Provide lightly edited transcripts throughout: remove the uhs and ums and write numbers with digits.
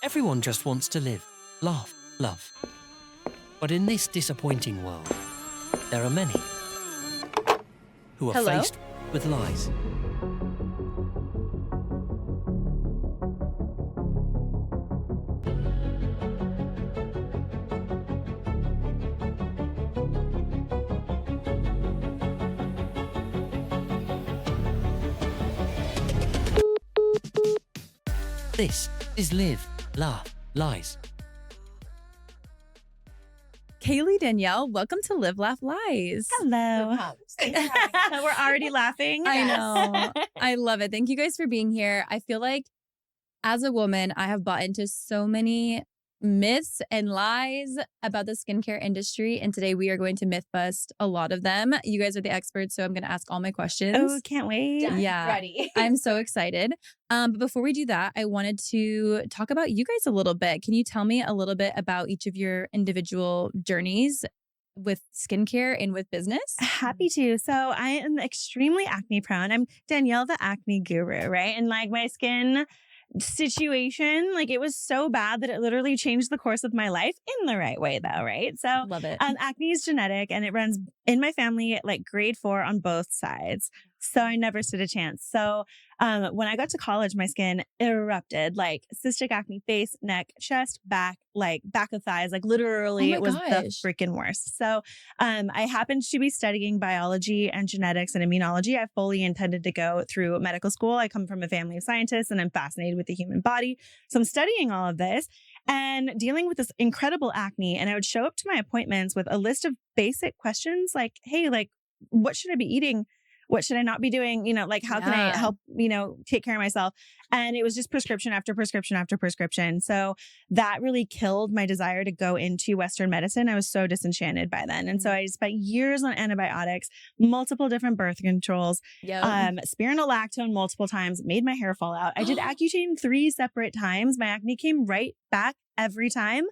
Everyone just wants to live, laugh, love. But in this disappointing world, there are many who are faced with lies. This is Live, Laugh, Lies. Kayleigh, Danielle, welcome to Live, Laugh, Lies. Hello. We're already laughing. I know. I love it. Thank you guys for being here. I feel like as a woman, I have bought into so many myths and lies about the skincare industry. And today we are going to myth bust a lot of them. You guys are the experts, so I'm going to ask all my questions. Oh, can't wait. Done. Yeah. Ready. I'm so excited. But before we do that, I wanted to talk about you guys a little bit. Can you tell me a little bit about each of your individual journeys with skincare and with business? Happy to. So I am extremely acne prone. I'm Danielle, the acne guru, right? And like my skin situation, like it was so bad that it literally changed the course of my life in the right way though, right? So Love it. acne is genetic and it runs in my family at like grade 4 on both sides. So I never stood a chance. So when I got to college, my skin erupted, like cystic acne, face, neck, chest, back, like back of thighs, like literally it was the freaking worst. So I happened to be studying biology and genetics and immunology. I fully intended to go through medical school. I come from a family of scientists and I'm fascinated with the human body. So I'm studying all of this and dealing with this incredible acne. And I would show up to my appointments with a list of basic questions like, hey, like, what should I be eating? What should I not be doing? You know, like, how can I help, take care of myself? And it was just prescription after prescription after prescription. So that really killed my desire to go into Western medicine. I was so disenchanted by then. And so I spent years on antibiotics, multiple different birth controls, spironolactone multiple times, made my hair fall out. I did Accutane 3 separate times. My acne came right back every time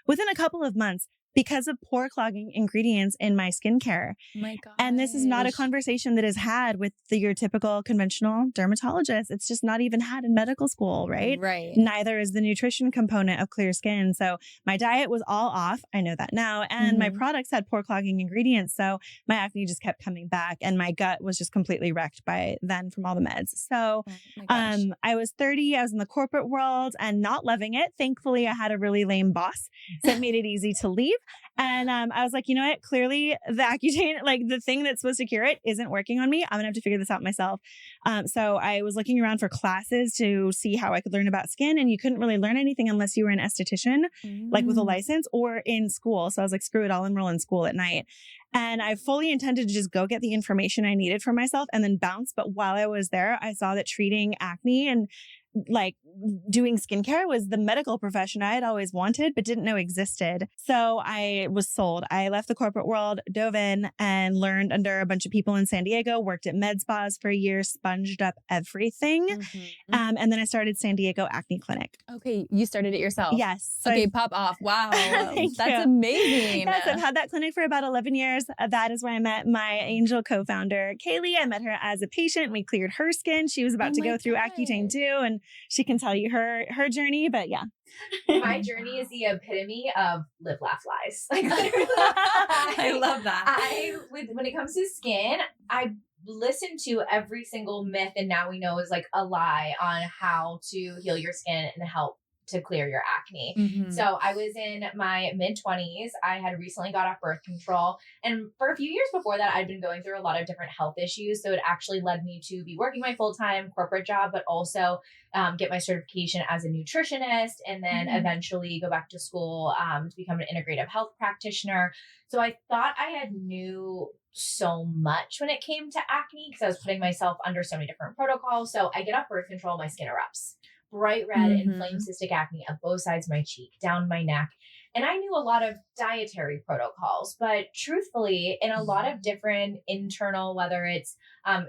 within a couple of months, because of pore clogging ingredients in my skincare. Oh my God. And this is not a conversation that is had with your typical conventional dermatologist. It's just not even had in medical school, right? Right. Neither is the nutrition component of clear skin. So my diet was all off. I know that now. And my products had pore clogging ingredients. So my acne just kept coming back and my gut was just completely wrecked by then from all the meds. So I was 30. I was in the corporate world and not loving it. Thankfully, I had a really lame boss. So it made it easy to leave. And I was like, you know what? Clearly the Accutane, like the thing that's supposed to cure it isn't working on me. I'm going to have to figure this out myself. So I was looking around for classes to see how I could learn about skin. And you couldn't really learn anything unless you were an esthetician, like with a license or in school. So I was like, screw it, I'll enroll in school at night. And I fully intended to just go get the information I needed for myself and then bounce. But while I was there, I saw that treating acne and like doing skincare was the medical profession I had always wanted, but didn't know existed. So I was sold. I left the corporate world, dove in and learned under a bunch of people in San Diego, worked at med spas for a year, sponged up everything. And then I started San Diego Acne Clinic. Okay. You started it yourself? Yes. Okay. Pop off. Wow. That's you. amazing. Yes, I've had that clinic for about 11 years. That is where I met my angel co-founder, Kayleigh. I met her as a patient. We cleared her skin. She was about to go through Accutane too. And she can tell you her journey, but yeah. My journey is the epitome of live, laugh, lies. Like, I love that. When it comes to skin, I listen to every single myth and now we know is like a lie on how to heal your skin and help to clear your acne. So I was in my mid-20s. I had recently got off birth control. And for a few years before that, I'd been going through a lot of different health issues. So it actually led me to be working my full-time corporate job, but also get my certification as a nutritionist and then eventually go back to school to become an integrative health practitioner. So I thought I had knew so much when it came to acne because I was putting myself under so many different protocols. So I get off birth control, my skin erupts. Bright red, inflamed cystic acne up both sides of my cheek, down my neck. And I knew a lot of dietary protocols, but truthfully, in a lot of different internal, whether it's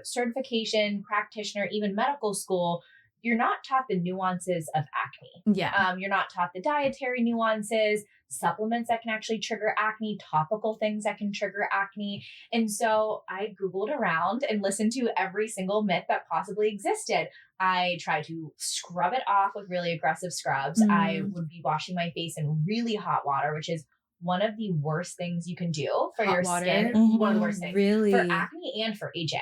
certification, practitioner, even medical school, you're not taught the nuances of acne. Yeah. You're not taught the dietary nuances, supplements that can actually trigger acne, topical things that can trigger acne. And so I Googled around and listened to every single myth that possibly existed. I tried to scrub it off with really aggressive scrubs. I would be washing my face in really hot water, which is one of the worst things you can do for your skin. One of the worst things. Really? For acne and for aging.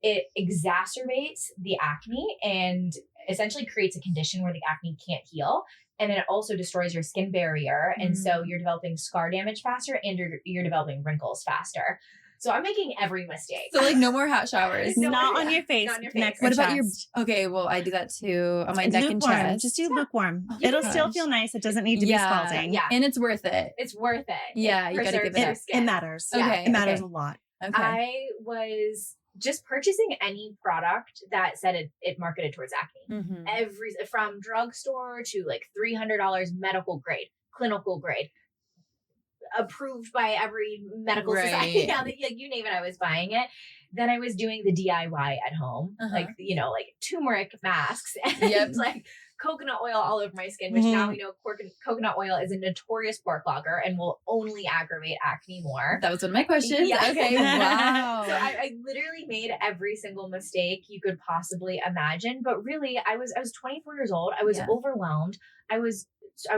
It exacerbates the acne and essentially creates a condition where the acne can't heal. And then it also destroys your skin barrier. And so you're developing scar damage faster and you're developing wrinkles faster. So I'm making every mistake. So like no more hot showers. Not on your face. Not on your face. Neck or What about chest. okay, well, I do that too on my neck and Lukewarm. chest. Just do lukewarm. Oh, It'll gosh. still feel nice. It doesn't need to be scalding. Yeah. And it's worth it. It's worth it. Yeah, you gotta give it preserves your up. skin. It matters. Yeah. Okay. It matters okay. a lot. Okay. I was just purchasing any product that said it marketed towards acne. From drugstore to like $300 medical grade, clinical grade, approved by every medical society. Yeah, you name it, I was buying it. Then I was doing the DIY at home, like turmeric masks and like coconut oil all over my skin, which now we know coconut oil is a notorious pore clogger and will only aggravate acne more. That was one of my questions. Yeah. Okay. Wow. So I literally made every single mistake you could possibly imagine. But really, I was 24 years old. I was overwhelmed. I was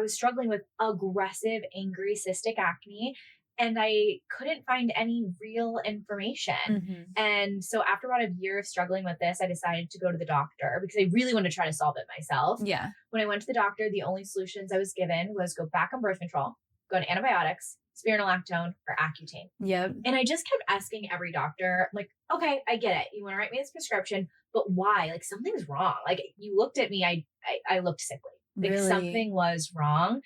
struggling with aggressive, angry, cystic acne. And I couldn't find any real information. And so after about a year of struggling with this, I decided to go to the doctor because I really wanted to try to solve it myself. Yeah. When I went to the doctor, the only solutions I was given was go back on birth control, go on antibiotics, spironolactone, or Accutane. Yep. And I just kept asking every doctor, like, okay, I get it. You want to write me this prescription, but why? Like something's wrong. Like you looked at me, I looked sickly. Like Really? something was wrong.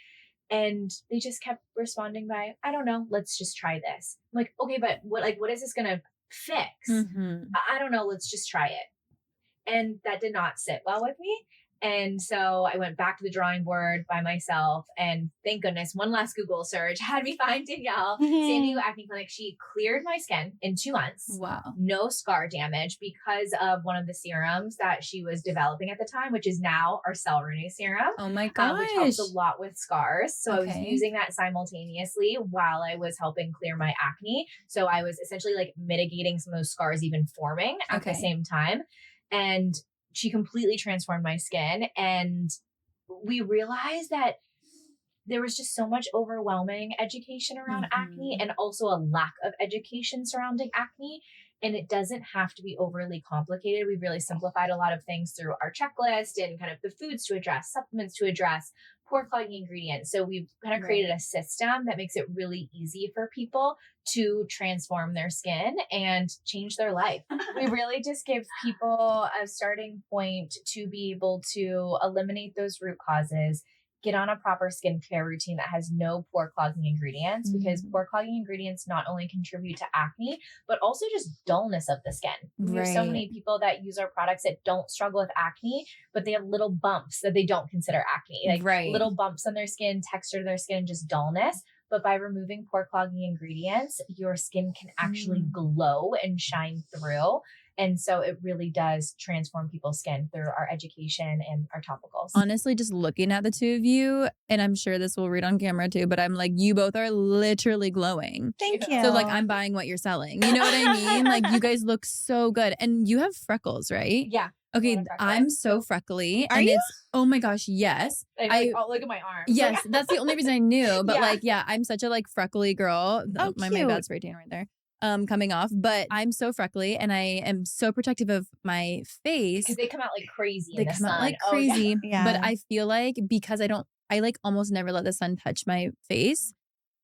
And they just kept responding by, I don't know, let's just try this. I'm like, okay, but what is this going to fix? I don't know, let's just try it. And that did not sit well with me. And so I went back to the drawing board by myself. And thank goodness, one last Google search had me find Danielle, San Diego Acne Clinic. She cleared my skin in 2 months. Wow. No scar damage because of one of the serums that she was developing at the time, which is now our Cell Renew serum. Oh my gosh. Which helps a lot with scars. So I was Okay. using that simultaneously while I was helping clear my acne. So I was essentially like mitigating some of those scars even forming at the same time. And she completely transformed my skin. And we realized that there was just so much overwhelming education around acne and also a lack of education surrounding acne. And it doesn't have to be overly complicated. We've really simplified a lot of things through our checklist and kind of the foods to address, supplements to address, pore clogging ingredients. So we've kind of created a system that makes it really easy for people to transform their skin and change their life. We really just give people a starting point to be able to eliminate those root causes, get on a proper skincare routine that has no pore clogging ingredients, because pore clogging ingredients not only contribute to acne, but also just dullness of the skin. We have so many people that use our products that don't struggle with acne, but they have little bumps that they don't consider acne, like little bumps on their skin, texture to their skin, just dullness. But by removing pore clogging ingredients, your skin can actually glow and shine through. And so it really does transform people's skin through our education and our topicals. Honestly, just looking at the two of you, and I'm sure this will read on camera too, but I'm like, you both are literally glowing. Thank you. So like I'm buying what you're selling. You know what I mean? Like you guys look so good. And you have freckles, right? Yeah. Okay, freckles. I'm so freckly. Are and you? It's oh my gosh, yes. Oh, look at my arms. Yes, that's the only reason I knew. But Yeah. like, yeah, I'm such a like freckly girl. Oh, my cute. bad spray tan right there. Coming off, but I'm so freckly and I am so protective of my face. Because they come out like crazy They in the come out sun. like Oh, yeah. crazy. Yeah. But I feel like because I like almost never let the sun touch my face,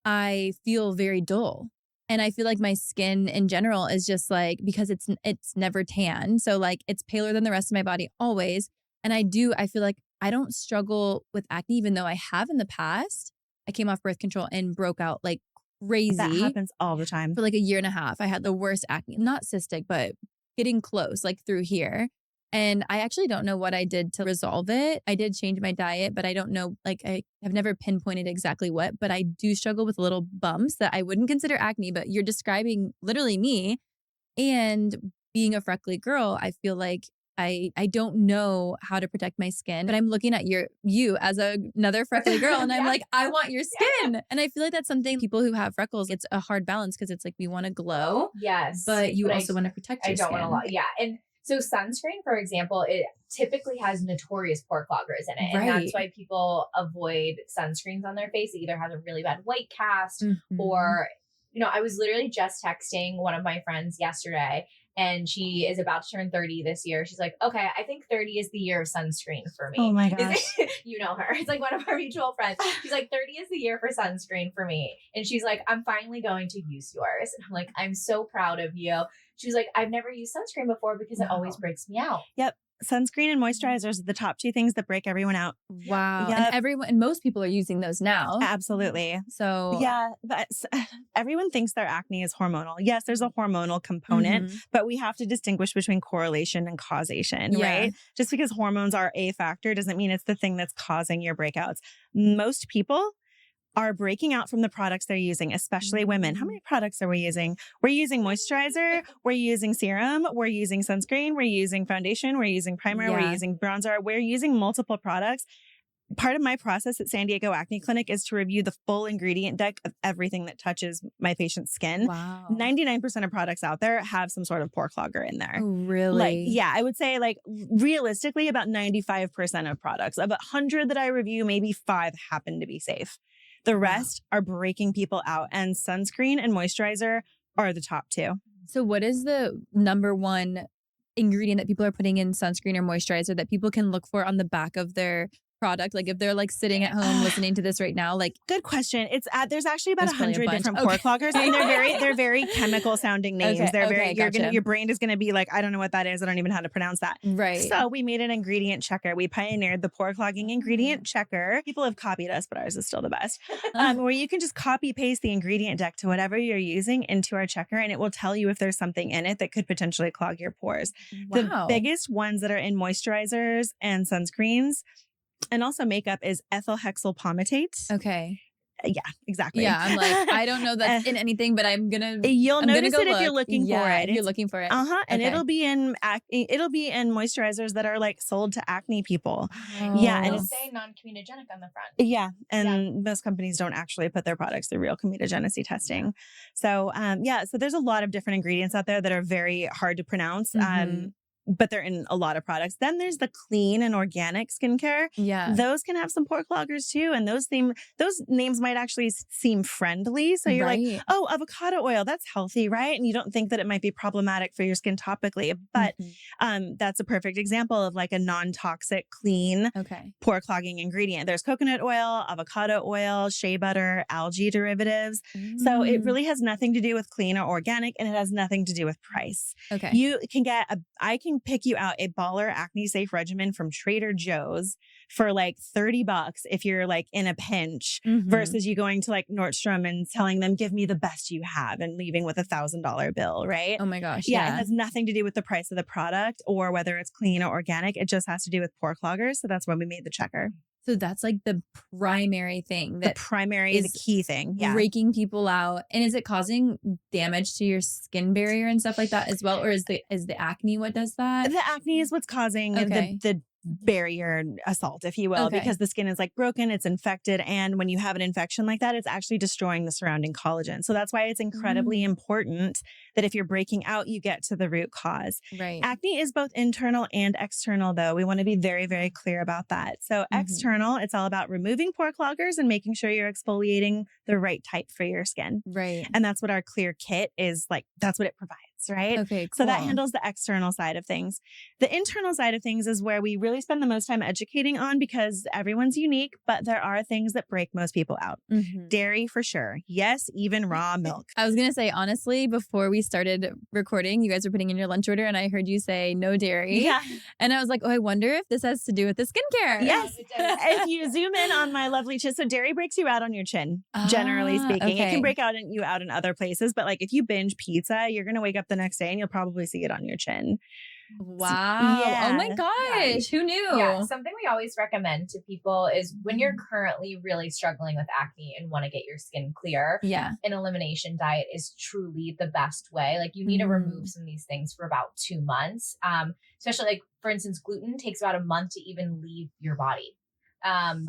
I feel very dull. And I feel like my skin in general is just like, because it's never tan. So like it's paler than the rest of my body always. And I feel like I don't struggle with acne, even though I have in the past. I came off birth control and broke out like crazy. That happens all the time. For like a year and a half. I had the worst acne, not cystic, but getting close, like through here. And I actually don't know what I did to resolve it. I did change my diet, but I don't know, like I have never pinpointed exactly what, but I do struggle with little bumps that I wouldn't consider acne, but you're describing literally me. And being a freckly girl, I feel like I don't know how to protect my skin, but I'm looking at you as another freckly girl and I'm like, I want your skin. And I feel like that's something people who have freckles, it's a hard balance because it's like we want to glow. Yes. But you also want to protect your skin. I don't want to, and so sunscreen, for example, it typically has notorious pore cloggers in it. And that's why people avoid sunscreens on their face. It either has a really bad white cast or, I was literally just texting one of my friends yesterday and she is about to turn 30 this year. She's like, okay, I think 30 is the year of sunscreen for me. Oh my gosh. You know her. It's like one of our mutual friends. She's like, 30 is the year for sunscreen for me. And she's like, I'm finally going to use yours. And I'm like, I'm so proud of you. She was like, I've never used sunscreen before because it always breaks me out. Yep. Sunscreen and moisturizers are the top two things that break everyone out. Wow. Yep. And most people are using those now. Absolutely. So yeah, but everyone thinks their acne is hormonal. Yes, there's a hormonal component, but we have to distinguish between correlation and causation, right? Just because hormones are a factor doesn't mean it's the thing that's causing your breakouts. Most people are breaking out from the products they're using, especially women. How many products are we using? We're using moisturizer, we're using serum, we're using sunscreen, we're using foundation, we're using primer, we're using bronzer, we're using multiple products. Part of my process at San Diego Acne Clinic is to review the full ingredient deck of everything that touches my patient's skin. Wow. 99% of products out there have some sort of pore clogger in there. Oh, really? I would say realistically about 95% of products. Of 100 that I review, maybe 5 happen to be safe. The rest are breaking people out, and sunscreen and moisturizer are the top 2. So what is the number one ingredient that people are putting in sunscreen or moisturizer that people can look for on the back of their product? Like if they're like sitting at home listening to this right now, like good question. It's there's actually about 100 different pore cloggers, and they're very chemical sounding names. Your brain is gonna be like, I don't know what that is. I don't even know how to pronounce that. Right. So we made an ingredient checker. We pioneered the pore clogging ingredient checker. People have copied us, but ours is still the best. Where you can just copy paste the ingredient deck to whatever you're using into our checker, and it will tell you if there's something in it that could potentially clog your pores. Wow. The biggest ones that are in moisturizers and sunscreens and also makeup is ethyl hexyl palmitate. Okay. Yeah, exactly. Yeah, I'm like, I don't know that's in anything, but you'll notice it if you're looking for it. If you're looking for it. And it'll be in moisturizers that are like sold to acne people. Oh. Yeah, and it'll say non-comedogenic on the front. Yeah, and most companies don't actually put their products through real comedogenicy testing. So so there's a lot of different ingredients out there that are very hard to pronounce. But they're in a lot of products. Then there's the clean and organic skincare. Yeah. Those can have some pore cloggers too. And those names might actually seem friendly. So you're like, oh, avocado oil, that's healthy, right? And you don't think that it might be problematic for your skin topically. But that's a perfect example of like a non-toxic, clean, pore clogging ingredient. There's coconut oil, avocado oil, shea butter, algae derivatives. So it really has nothing to do with clean or organic, and it has nothing to do with price. Okay. You can I can pick you out a baller acne safe regimen from Trader Joe's for like $30 if you're like in a pinch versus you going to like Nordstrom and telling them, give me the best you have, and leaving with $1,000 bill, right? Oh my gosh. Yeah. It has nothing to do with the price of the product or whether it's clean or organic. It just has to do with pore cloggers. So that's why we made the checker. So that's like the primary thing. The key thing. Yeah. Breaking people out. And is it causing damage to your skin barrier and stuff like that as well? Or is the acne what does that? The acne is what's causing the barrier assault, if you will, because the skin is like broken, it's infected. And when you have an infection like that, it's actually destroying the surrounding collagen. So that's why it's incredibly important that if you're breaking out, you get to the root cause. Right. Acne is both internal and external, though. We want to be very, very clear about that. So external, it's all about removing pore cloggers and making sure you're exfoliating the right type for your skin. Right. And that's what our Clear Kit is like. That's what it provides. Right. Okay. Cool. So that handles the external side of things. The internal side of things is where we really spend the most time educating on, because everyone's unique, but there are things that break most people out. Dairy for sure. Yes, even raw milk. I was going to say, honestly, before we started recording, you guys were putting in your lunch order and I heard you say no dairy. Yeah. And I was like, oh, I wonder if this has to do with the skincare. Yes. If you zoom in on my lovely chin, so dairy breaks you out on your chin, generally speaking. It can break you out in other places, but like if you binge pizza, you're going to wake up the next day and you'll probably see it on your chin. Wow. Yeah. Oh my gosh. Who knew? Yeah, something we always recommend to people is when you're currently really struggling with acne and want to get your skin clear, Yeah. an elimination diet is truly the best way. Like you need to remove some of these things for about 2 months. Especially like, for instance, gluten takes about a month to even leave your body.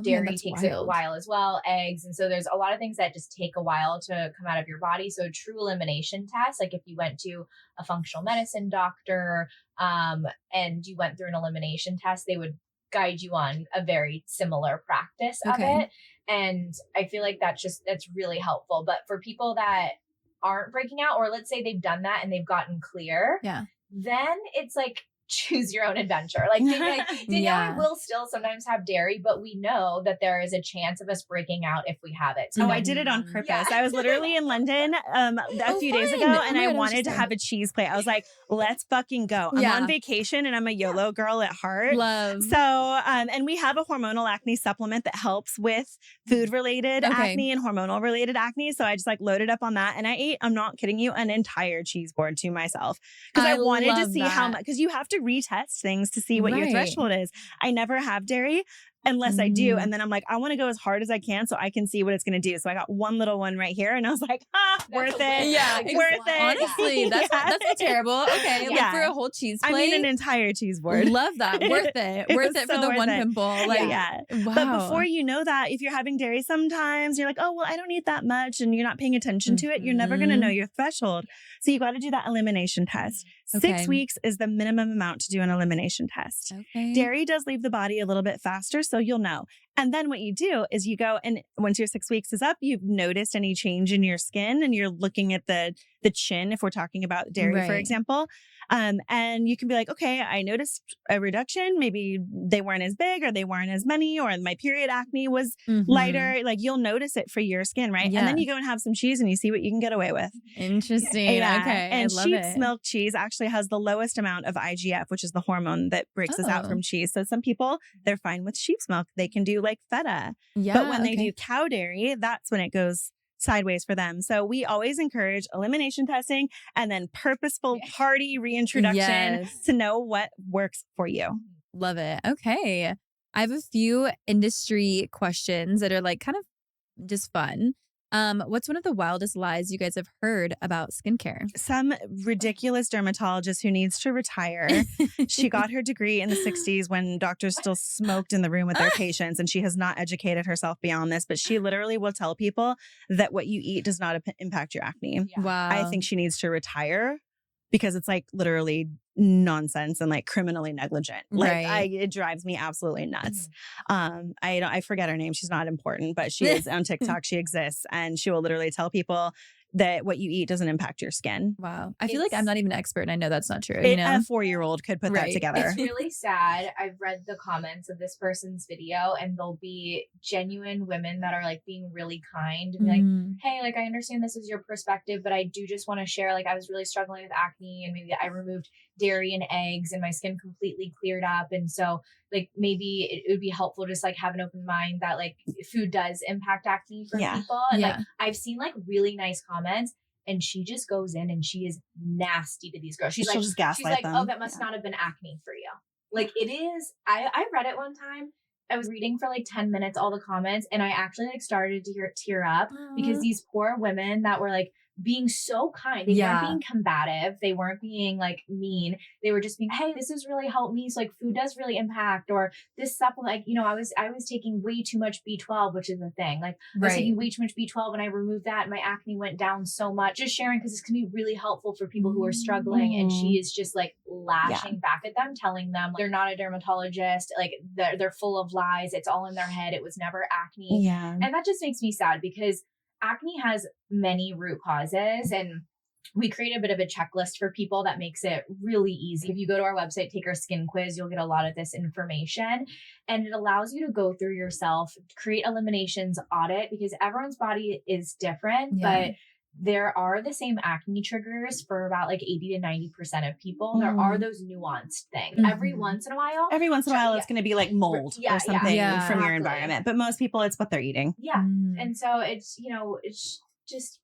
Dairy takes a while as well, eggs. And so there's a lot of things that just take a while to come out of your body. So a true elimination test, like if you went to a functional medicine doctor, and you went through an elimination test, they would guide you on a very similar practice of it. And I feel like that's really helpful. But for people that aren't breaking out, or let's say they've done that and they've gotten clear, then it's like, choose your own adventure. Like Danielle and I will still sometimes have dairy, but we know that there is a chance of us breaking out if we have it. So I did it on purpose. I was literally in London a few days ago, and I wanted to have a cheese plate. I was like, let's fucking go. I'm on vacation and I'm a YOLO girl at heart. Love. So, and we have a hormonal acne supplement that helps with food related acne and hormonal related acne. So I just like loaded up on that, and I ate, I'm not kidding you, an entire cheese board to myself because I wanted to see how much, because you have to retest things to see what your threshold is. I never have dairy unless I do. And then I'm like, I want to go as hard as I can so I can see what it's going to do. So I got one little one right here, and I was like, worth it. Yeah, worth it. Honestly, that's not terrible. Okay. Like for a whole cheese plate. I mean, an entire cheese board. Love that. Worth it. Worth it for the one pimple. Like, wow. But before you know that, if you're having dairy sometimes, you're like, oh, well, I don't eat that much, and you're not paying attention to it, you're never going to know your threshold. So you got to do that elimination test. 6 weeks is the minimum amount to do an elimination test. Dairy does leave the body a little bit faster, so you'll know. And then what you do is you go, and once your 6 weeks is up, you've noticed any change in your skin, and you're looking at the chin, if we're talking about dairy, for example. And you can be like, okay, I noticed a reduction. Maybe they weren't as big, or they weren't as many, or my period acne was lighter. Like you'll notice it for your skin, right? And then you go and have some cheese and you see what you can get away with. Interesting. Yeah. Okay. And sheep's milk cheese actually has the lowest amount of IGF, which is the hormone that breaks us out from cheese. So some people, they're fine with sheep's milk. They can do like feta. But when they do cow dairy, that's when it goes sideways for them. So we always encourage elimination testing and then purposeful party reintroduction to know what works for you. Love it. Okay. I have a few industry questions that are like kind of just fun. What's one of the wildest lies you guys have heard about skincare? Some ridiculous dermatologist who needs to retire. She got her degree in the 60s when doctors still smoked in the room with their patients, and she has not educated herself beyond this, but she literally will tell people that what you eat does not impact your acne. Wow. I think she needs to retire because it's like literally nonsense and like criminally negligent. Like it drives me absolutely nuts. I forget her name. She's not important, but she is on TikTok. She exists, and she will literally tell people that what you eat doesn't impact your skin. Wow. I feel like I'm not even an expert, and I know that's not true. A 4-year-old could put that together. It's really sad. I've read the comments of this person's video, and there'll be genuine women that are like being really kind and be like, hey, like I understand this is your perspective, but I do just want to share, like I was really struggling with acne, and maybe I removed dairy and eggs and my skin completely cleared up. And so like maybe it would be helpful just like have an open mind that like food does impact acne for people. And like I've seen like really nice comments, and she just goes in and she is nasty to these girls. She's just gaslight them. Oh, that must not have been acne for you. Like it is. I read it one time. I was reading for like 10 minutes, all the comments, and I actually like started to tear up because these poor women that were like being so kind. They weren't being combative. They weren't being like mean. They were just being, hey, this has really helped me. So like food does really impact, or this supplement, like, you know, I was taking way too much B12, which is a thing. Like I was taking way too much B12 and I removed that and my acne went down so much. Just sharing because this can be really helpful for people who are struggling. And she is just like lashing back at them, telling them they're not a dermatologist. Like they're full of lies. It's all in their head. It was never acne. Yeah. And that just makes me sad because acne has many root causes, and we create a bit of a checklist for people that makes it really easy. If you go to our website, take our skin quiz, you'll get a lot of this information, and it allows you to go through yourself, create eliminations audit, because everyone's body is different, but there are the same acne triggers for about like 80 to 90% of people. There are those nuanced things. Every once in a while, it's going to be like mold or something from your environment. But most people, it's what they're eating. Yeah. And so it's, you know, it's just,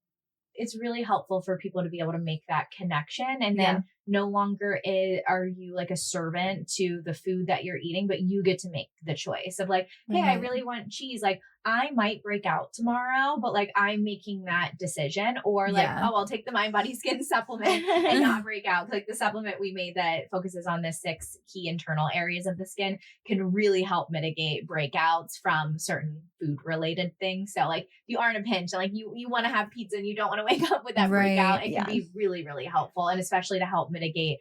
it's really helpful for people to be able to make that connection. And then no longer are you like a servant to the food that you're eating, but you get to make the choice of like, hey, I really want cheese. Like I might break out tomorrow, but like I'm making that decision. Or like, oh, I'll take the Mind Body Skin supplement and not break out. Like the supplement we made that focuses on the 6 key internal areas of the skin can really help mitigate breakouts from certain food related things. So like if you are in a pinch and like you want to have pizza and you don't want to wake up with that breakout, it can be really, really helpful. And especially to help mitigate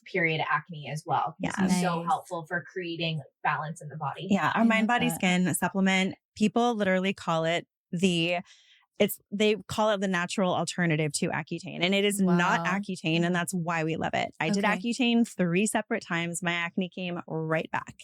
period acne as well. It's so helpful for creating balance in the body. Yeah. Our Mind Body Skin supplement, people literally call it they call it the natural alternative to Accutane, and it is not Accutane, and that's why we love it. I did Accutane 3 separate times. My acne came right back,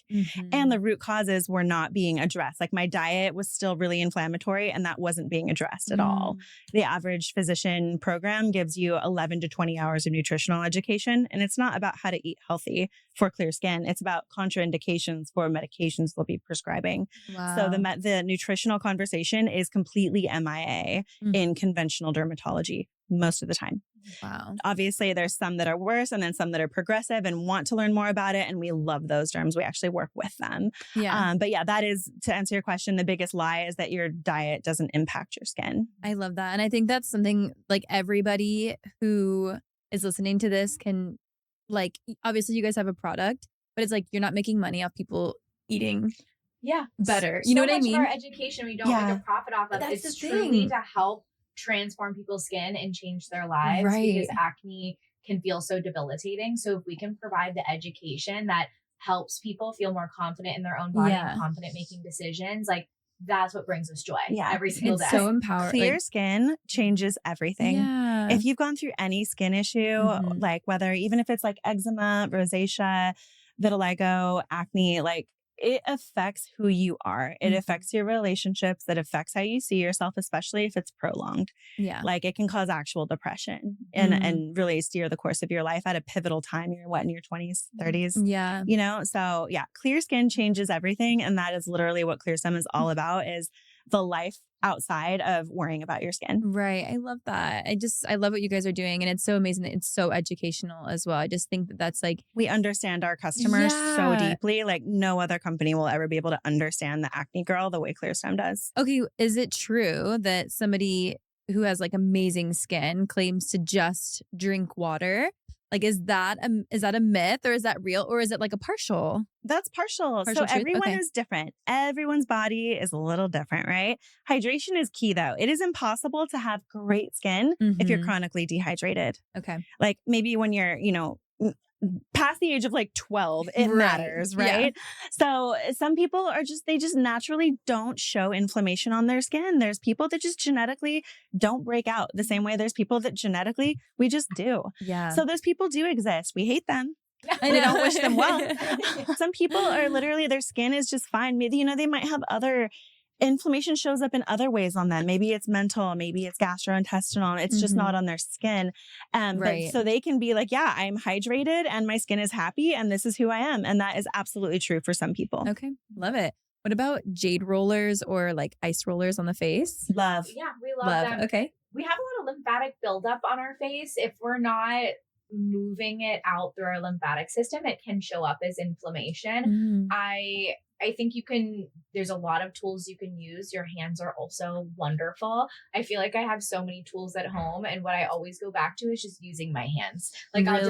and the root causes were not being addressed. Like my diet was still really inflammatory, and that wasn't being addressed at all. The average physician program gives you 11 to 20 hours of nutritional education, and it's not about how to eat healthy for clear skin. It's about contraindications for medications they'll be prescribing. So the nutritional conversation is completely MIA in conventional dermatology most of the time. Obviously, there's some that are worse and then some that are progressive and want to learn more about it. And we love those derms. We actually work with them. But yeah, that is, to answer your question, the biggest lie is that your diet doesn't impact your skin. I love that. And I think that's something like everybody who is listening to this can, like, obviously you guys have a product, but it's like you're not making money off people eating better. You know what I mean? Our education, we don't make a profit off of. It's truly to help transform people's skin and change their lives because acne can feel so debilitating. So if we can provide the education that helps people feel more confident in their own body and confident making decisions, like that's what brings us joy every single day. It's so empowering. Clear skin changes everything. If you've gone through any skin issue, like whether, even if it's like eczema, rosacea, vitiligo, acne, like it affects who you are. It affects your relationships. It affects how you see yourself, especially if it's prolonged. Like it can cause actual depression and really steer the course of your life at a pivotal time. You're in your 20s, 30s. You know, so clear skin changes everything. And that is literally what Clearstem is all about, is the life outside of worrying about your skin. I love that. I love what you guys are doing. And it's so amazing. It's so educational as well. I just think that that's like, we understand our customers so deeply. Like no other company will ever be able to understand the acne girl the way Clearstem does. Okay. Is it true that somebody who has like amazing skin claims to just drink water? Like, is that a myth, or is that real, or is it like a partial? That's partial. So truth? Everyone is different. Everyone's body is a little different, right? Hydration is key though. It is impossible to have great skin if you're chronically dehydrated. Like maybe when you're, past the age of like 12, it matters, right? So some people are they just naturally don't show inflammation on their skin. There's people that just genetically don't break out the same way there's people that genetically we just do. So those people do exist. We hate them. We don't wish them well. Some people are literally, their skin is just fine. Maybe, they might have other inflammation shows up in other ways on them. Maybe it's mental, maybe it's gastrointestinal. It's just not on their skin. But so they can be like, I'm hydrated and my skin is happy and this is who I am. And that is absolutely true for some people. Okay. Love it. What about jade rollers or like ice rollers on the face? Love. Yeah, we love them. Okay. We have a lot of lymphatic buildup on our face. If we're not moving it out through our lymphatic system, it can show up as inflammation. I think there's a lot of tools you can use. Your hands are also wonderful. I feel like I have so many tools at home, and what I always go back to is just using my hands. Like I'll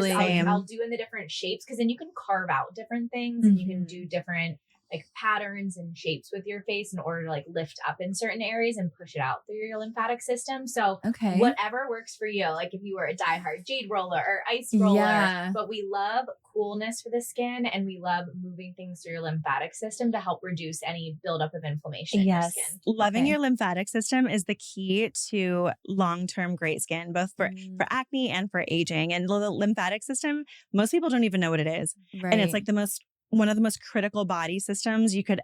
do in the different shapes, because then you can carve out different things and you can do different like patterns and shapes with your face in order to like lift up in certain areas and push it out through your lymphatic system. So whatever works for you, like if you were a diehard jade roller or ice roller, but we love coolness for the skin and we love moving things through your lymphatic system to help reduce any buildup of inflammation in your skin. Loving your lymphatic system is the key to long-term great skin, both for acne and for aging. And the lymphatic system, most people don't even know what it is. And it's like one of the most critical body systems you could,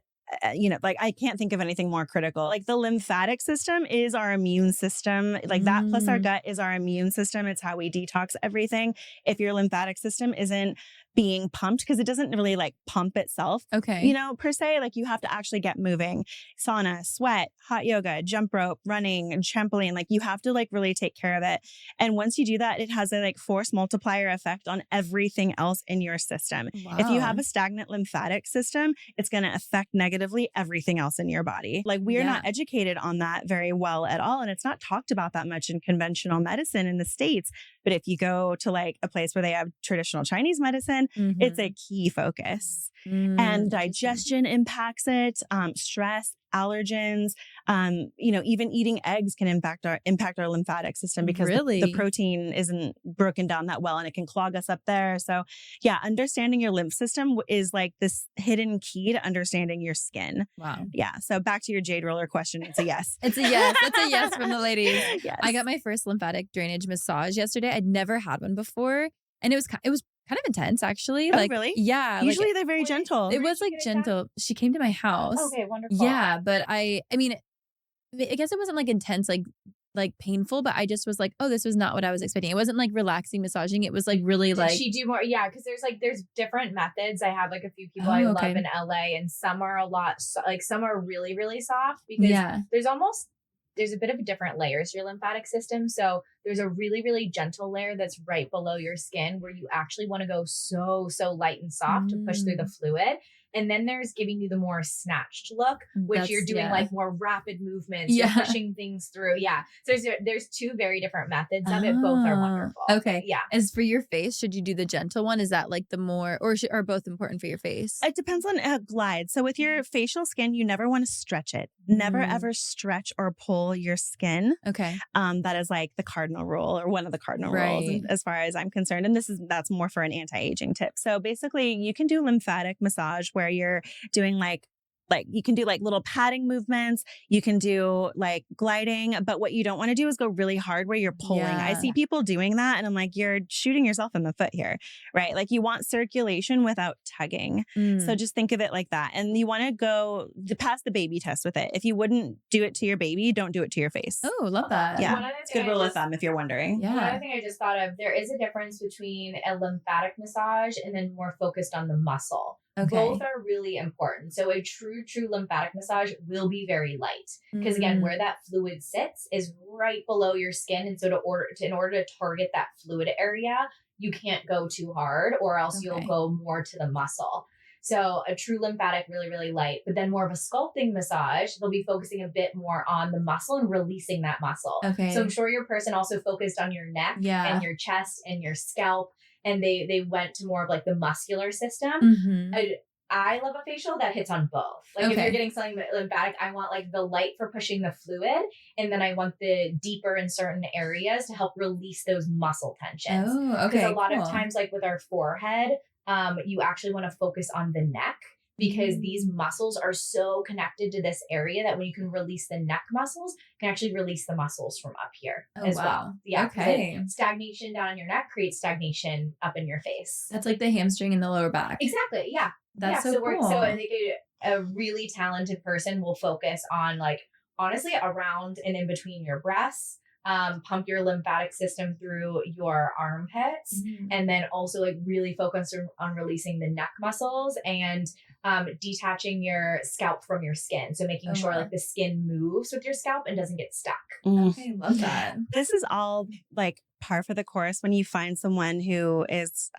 like I can't think of anything more critical. Like the lymphatic system is our immune system. Like that plus our gut is our immune system. It's how we detox everything. If your lymphatic system isn't being pumped because it doesn't really like pump itself. Okay. You know, per se, like you have to actually get moving. Sauna, sweat, hot yoga, jump rope, running, and trampoline. Like you have to like really take care of it. And once you do that, it has a like force multiplier effect on everything else in your system. Wow. If you have a stagnant lymphatic system, it's going to affect negatively everything else in your body. Like we are not educated on that very well at all. And it's not talked about that much in conventional medicine in the States. But if you go to like a place where they have traditional Chinese medicine, it's a key focus. And digestion impacts it, stress, allergens, you know, even eating eggs can impact our lymphatic system because the protein isn't broken down that well and it can clog us up there. So yeah, understanding your lymph system is like this hidden key to understanding your skin. Wow. Yeah. So back to your jade roller question. It's a yes. It's a yes. It's a yes from the ladies. Yes. I got my first lymphatic drainage massage yesterday. I'd never had one before. And it was kind of intense, actually. Oh, like, really? Yeah. Usually they're very gentle. It was like gentle. She came to my house. Okay, wonderful. Yeah, but I mean, I guess it wasn't like intense, like painful, but I just was like, oh, this was not what I was expecting. It wasn't like relaxing massaging. It was like really Did she do more? Yeah, because there's different methods. I have like a few people I love in LA, and some are some are really, really soft because there's a bit of different layers to your lymphatic system. So there's a really, really gentle layer that's right below your skin where you actually want to go so light and soft to push through the fluid. And then there's giving you the more snatched look, which you're doing like more rapid movements, you're pushing things through. Yeah. So there's two very different methods of it. Both are wonderful. Okay. Yeah. As for your face, should you do the gentle one? Is that like the more, or are both important for your face? It depends on glide. So with your facial skin, you never want to stretch it. Never ever stretch or pull your skin. Okay. That is like the cardinal rule or one of the cardinal rules as far as I'm concerned. And that's more for an anti-aging tip. So basically you can do lymphatic massage where you're doing like you can do like little padding movements. You can do like gliding, but what you don't want to do is go really hard where you're pulling. Yeah. I see people doing that and I'm like, you're shooting yourself in the foot here, right? Like you want circulation without tugging. So just think of it like that. And you want to go to pass the baby test with it. If you wouldn't do it to your baby, don't do it to your face. Oh, love that. Yeah. It's a good rule of thumb if you're wondering. Yeah. One other thing I just thought of, there is a difference between a lymphatic massage and then more focused on the muscle. Okay. Both are really important. So a true lymphatic massage will be very light because again, where that fluid sits is right below your skin. And so in order to target that fluid area, you can't go too hard or else you'll go more to the muscle. So a true lymphatic, really, really light, but then more of a sculpting massage, they'll be focusing a bit more on the muscle and releasing that muscle. Okay. So I'm sure your person also focused on your neck and your chest and your scalp. And they went to more of like the muscular system. I love a facial that hits on both. Like if you're getting something lymphatic, I want like the light for pushing the fluid. And then I want the deeper in certain areas to help release those muscle tensions. Oh, okay. Because a lot of times like with our forehead, you actually want to focus on the neck. Because these muscles are so connected to this area that when you can release the neck muscles, you can actually release the muscles from up here as well. Yeah. Okay. Stagnation down in your neck creates stagnation up in your face. That's like the hamstring in the lower back. Exactly. Yeah. That's so cool. So I think a really talented person will focus on like, honestly, around and in between your breasts. Pump your lymphatic system through your armpits and then also like really focus on releasing the neck muscles and detaching your scalp from your skin. So making sure like the skin moves with your scalp and doesn't get stuck. Okay, love that. This is all like par for the course when you find someone who is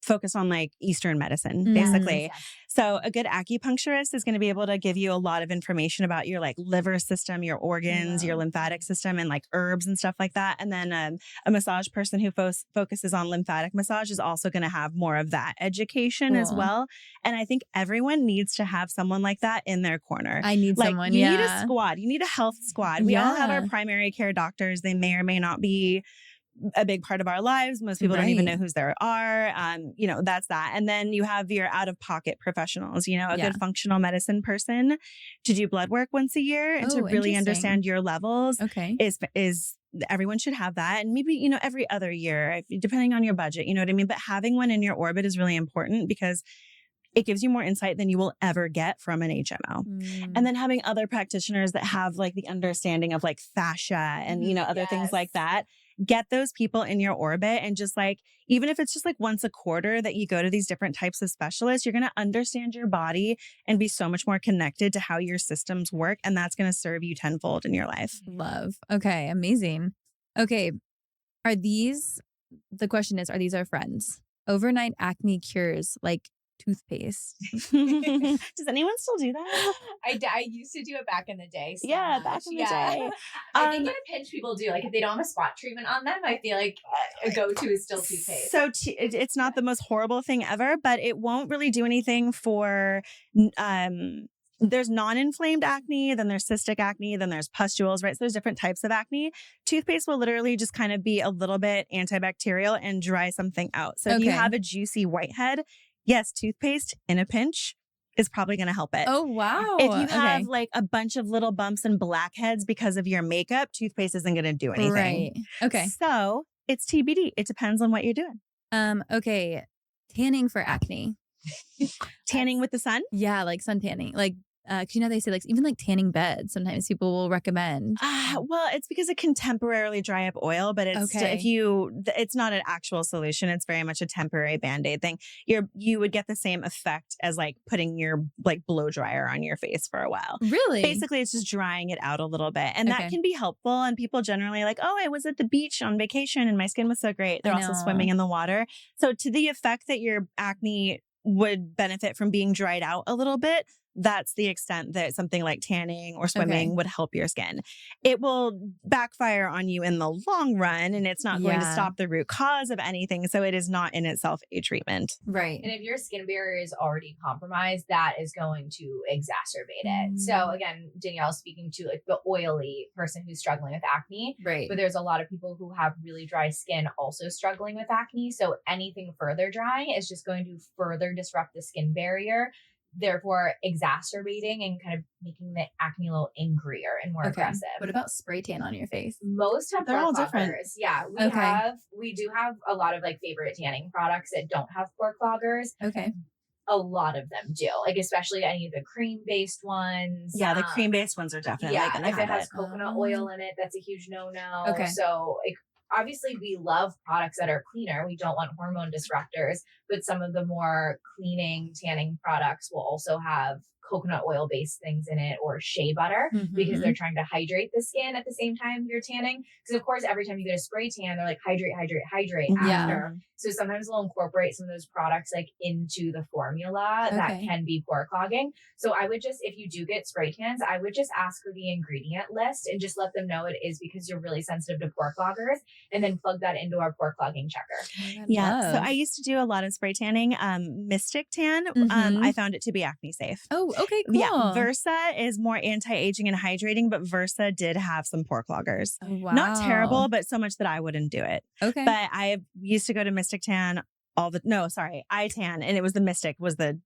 focused on like Eastern medicine, basically. Yes. So a good acupuncturist is going to be able to give you a lot of information about your like liver system, your organs, your lymphatic system, and like herbs and stuff like that. And then a massage person who focuses on lymphatic massage is also going to have more of that education as well. And I think everyone needs to have someone like that in their corner. I need like, someone. You need a squad. You need a health squad. We all have our primary care doctors. They may or may not be a big part of our lives. Most people don't even know who there are. You know, that's that. And then you have your out-of-pocket professionals, you know, a good functional medicine person to do blood work once a year and to really understand your levels is everyone should have that. And maybe, you know, every other year, depending on your budget, you know what I mean? But having one in your orbit is really important because it gives you more insight than you will ever get from an HMO. And then having other practitioners that have like the understanding of like fascia and, you know, other things like that get those people in your orbit and just like, even if it's just like once a quarter that you go to these different types of specialists, you're going to understand your body and be so much more connected to how your systems work. And that's going to serve you tenfold in your life. Love. Okay. Amazing. Okay. The question is, are these our friends? Overnight acne cures like toothpaste. Does anyone still do that? I used to do it back in the day. So Yeah, back in the day. I think in a pinch people do. Like if they don't have a spot treatment on them, I feel like a go-to is still toothpaste. So it's not the most horrible thing ever, but it won't really do anything for there's non-inflamed acne, then there's cystic acne, then there's pustules, right? So there's different types of acne. Toothpaste will literally just kind of be a little bit antibacterial and dry something out. So if you have a juicy whitehead, yes, toothpaste in a pinch is probably going to help it. Oh, wow. If you have like a bunch of little bumps and blackheads because of your makeup, toothpaste isn't going to do anything. Right. Okay. So it's TBD. It depends on what you're doing. Okay. Tanning for acne. Tanning with the sun? Yeah, like sun tanning. Like, cause they say like even like tanning beds. Sometimes people will recommend. Well, it's because it can temporarily dry up oil, but it's it's not an actual solution. It's very much a temporary Band-Aid thing. You would get the same effect as like putting your like blow dryer on your face for a while. Really? Basically, it's just drying it out a little bit, and that can be helpful. And people generally are like, oh, I was at the beach on vacation and my skin was so great. They're also swimming in the water. So to the effect that your acne would benefit from being dried out a little bit, that's the extent that something like tanning or swimming would help your skin. It will backfire on you in the long run, and it's not going to stop the root cause of anything. So it is not in itself a treatment. Right. And if your skin barrier is already compromised, that is going to exacerbate it. So again, Danielle speaking to like the oily person who's struggling with acne. Right. But there's a lot of people who have really dry skin also struggling with acne. So anything further drying is just going to further disrupt the skin barrier, therefore exacerbating and kind of making the acne a little angrier and more aggressive. What about spray tan on your face? Most have They're all different. Yeah, we do have a lot of like favorite tanning products that don't have pore cloggers. Okay. A lot of them do, like especially any of the cream-based ones. Yeah, the cream-based ones are definitely gonna if it have has coconut oil in it, that's a huge no-no. Okay. So obviously we love products that are cleaner. We don't want hormone disruptors, but some of the more cleaning, tanning products will also have coconut oil based things in it or shea butter because they're trying to hydrate the skin at the same time you're tanning. Because of course, every time you get a spray tan, they're like hydrate after. So sometimes we'll incorporate some of those products like into the formula that can be pore clogging. So I would just, if you do get spray tans, I would just ask for the ingredient list and just let them know it is because you're really sensitive to pore cloggers, and then plug that into our pore clogging checker. So I used to do a lot of spray tanning. Mystic Tan, I found it to be acne safe. Oh, okay, cool. Yeah, Versa is more anti-aging and hydrating, but Versa did have some pore cloggers. Oh, wow. Not terrible, but so much that I wouldn't do it. Okay. But I used to go to Mystic Tan iTan, and it was the Mystic was the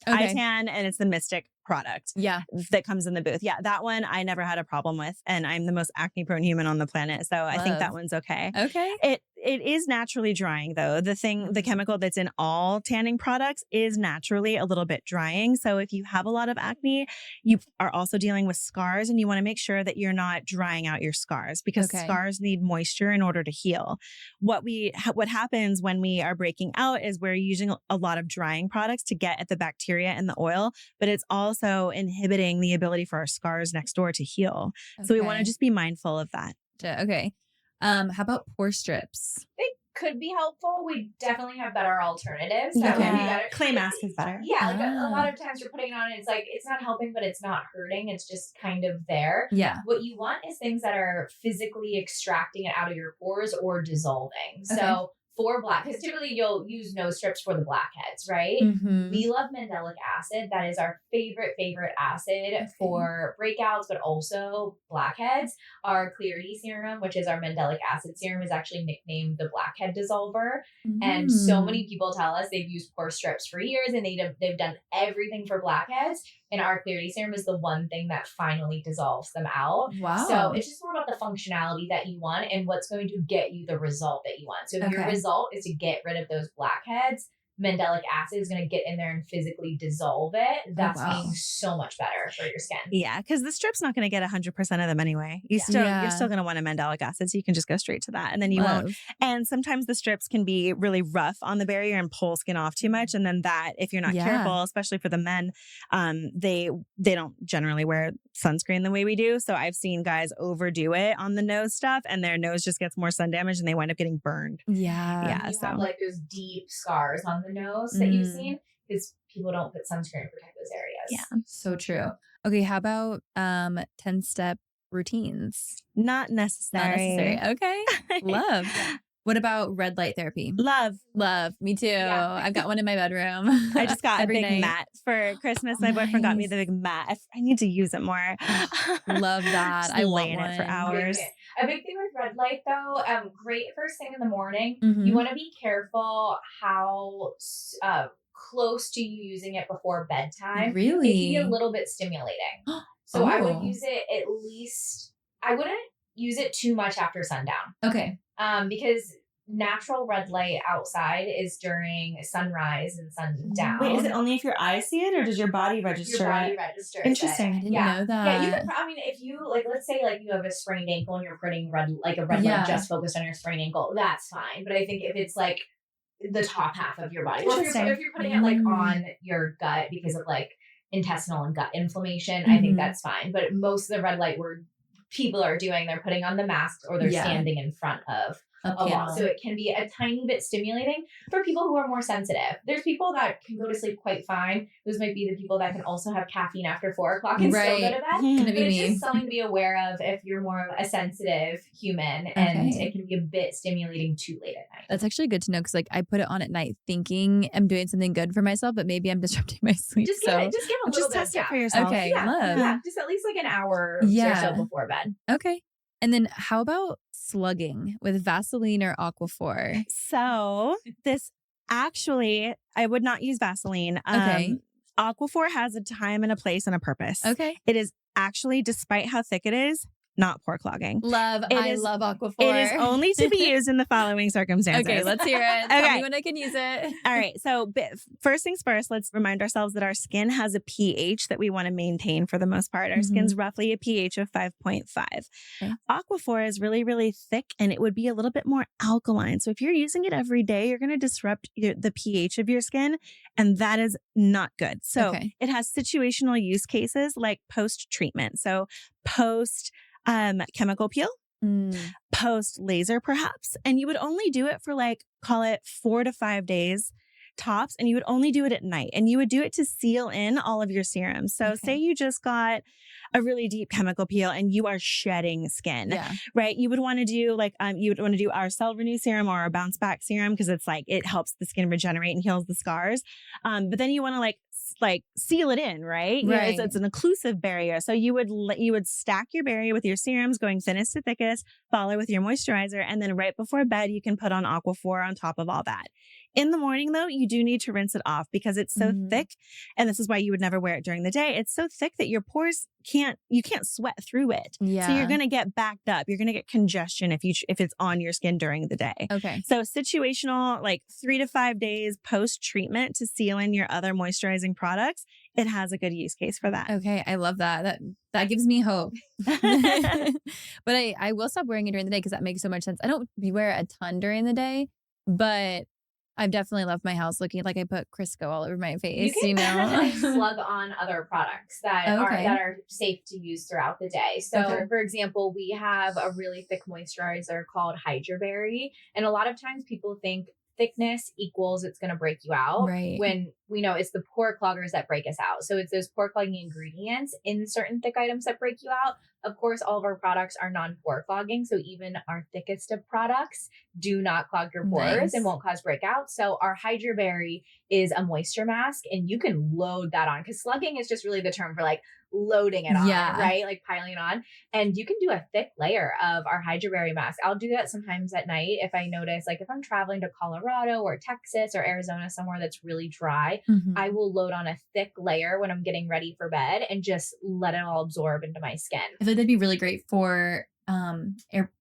iTan, and it's the Mystic product that comes in the booth. Yeah, that one I never had a problem with, and I'm the most acne prone human on the planet, so I think that one's okay. Okay. It is naturally drying though. The chemical that's in all tanning products is naturally a little bit drying. So if you have a lot of acne, you are also dealing with scars, and you want to make sure that you're not drying out your scars because scars need moisture in order to heal. What happens when we are breaking out is we're using a lot of drying products to get at the bacteria in the oil, but it's also inhibiting the ability for our scars next door to heal. So we want to just be mindful of that. Okay. How about pore strips? They could be helpful. We definitely have better alternatives. Yeah. That would be better. Clay mask is better. Yeah, like a lot of times you're putting it on and it's like, it's not helping, but it's not hurting. It's just kind of there. Yeah. What you want is things that are physically extracting it out of your pores or dissolving. So for black, because typically you'll use nose strips for the blackheads, right? We love mandelic acid. That is our favorite acid for breakouts, but also blackheads. Our Clarity serum, which is our mandelic acid serum, is actually nicknamed the blackhead dissolver. And so many people tell us they've used pore strips for years and they've done everything for blackheads. And our Clarity serum is the one thing that finally dissolves them out. Wow. So it's just more about the functionality that you want and what's going to get you the result that you want. So if your result is to get rid of those blackheads, mandelic acid is going to get in there and physically dissolve it. That's being so much better for your skin. Yeah, because the strip's not going to get 100% of them anyway. You're still going to want a mandelic acid, so you can just go straight to that, and then you won't. And sometimes the strips can be really rough on the barrier and pull skin off too much, and then that, if you're not careful, especially for the men, they don't generally wear sunscreen the way we do. So I've seen guys overdo it on the nose stuff, and their nose just gets more sun damage, and they wind up getting burned. Yeah. You have like those deep scars on the nose that you've seen because people don't put sunscreen to protect those areas. Yeah, so true. Okay, how about 10-step routines? Not necessary. Okay. Love. What about red light therapy? Love. Me too. Yeah. I've got one in my bedroom. I just got a big mat for Christmas. My boyfriend got me the big mat. I need to use it more. Love that. I lay in it for hours. A big thing with red light though, great first thing in the morning. You want to be careful how close to you using it before bedtime. Really? It can be a little bit stimulating. So I would use it at least, I wouldn't use it too much after sundown. Okay. Because natural red light outside is during sunrise and sundown. Wait, is it only if your eyes see it, or does your body register? Your body registers. Interesting. I didn't know that. Yeah, you could. I mean, if you like, let's say like you have a sprained ankle and you're putting red light just focused on your sprained ankle, that's fine. But I think if it's like the top half of your body, or if you're putting it like on your gut because of like intestinal and gut inflammation, I think that's fine. But most of the red light people are doing, they're putting on the masks or they're standing in front of a wall. So it can be a tiny bit stimulating for people who are more sensitive. There's people that can go to sleep quite fine. Those might be the people that can also have caffeine after 4 o'clock and still go to bed. But it's just something to be aware of if you're more of a sensitive human and it can be a bit stimulating too late at night. That's actually good to know because like I put it on at night thinking I'm doing something good for myself, but maybe I'm disrupting my sleep. Just give a little bit test of it for yourself. Okay, yeah, just at least like an hour or so before bed. Okay. And then how about slugging with Vaseline or Aquaphor? So this actually, I would not use Vaseline. Aquaphor has a time and a place and a purpose. Okay. It is actually, despite how thick it is, not pore clogging. I love Aquaphor. It is only to be used in the following circumstances. Okay, let's hear it. Tell me when I can use it. All right. So first things first, let's remind ourselves that our skin has a pH that we want to maintain for the most part. Our skin's roughly a pH of 5.5. Okay. Aquaphor is really, really thick and it would be a little bit more alkaline. So if you're using it every day, you're going to disrupt the pH of your skin, and that is not good. So it has situational use cases like post-treatment. So post chemical peel, post laser perhaps. And you would only do it for like, call it 4 to 5 days tops. And you would only do it at night, and you would do it to seal in all of your serums. So say you just got a really deep chemical peel and you are shedding skin, right? You would want to do our Cell Renew serum or our Bounce Back serum because it's like, it helps the skin regenerate and heals the scars. But then you want to like seal it in, right? It's an occlusive barrier. So you would stack your barrier with your serums going thinnest to thickest, follow with your moisturizer, and then right before bed, you can put on Aquaphor on top of all that. In the morning though, you do need to rinse it off because it's so thick. And this is why you would never wear it during the day. It's so thick that your pores you can't sweat through it. Yeah. So you're going to get backed up. You're going to get congestion if it's on your skin during the day. Okay. So situational, like 3 to 5 days post treatment to seal in your other moisturizing products. It has a good use case for that. Okay. I love that. That gives me hope. But I will stop wearing it during the day because that makes so much sense. I don't wear it a ton during the day, but I've definitely left my house looking like I put Crisco all over my face. You can slug on other products that are safe to use throughout the day. So, for example, we have a really thick moisturizer called Hydra Berry, and a lot of times people think thickness equals it's going to break you out, when we know it's the pore cloggers that break us out. So it's those pore clogging ingredients in certain thick items that break you out. Of course, all of our products are non-pore clogging. So even our thickest of products do not clog your pores and won't cause breakouts. So our Hydra Berry is a moisture mask, and you can load that on, because slugging is just really the term for like loading it on, right? Like piling it on. And you can do a thick layer of our Hydra Berry mask. I'll do that sometimes at night if I notice, like if I'm traveling to Colorado or Texas or Arizona, somewhere that's really dry, I will load on a thick layer when I'm getting ready for bed and just let it all absorb into my skin. I think that'd be really great for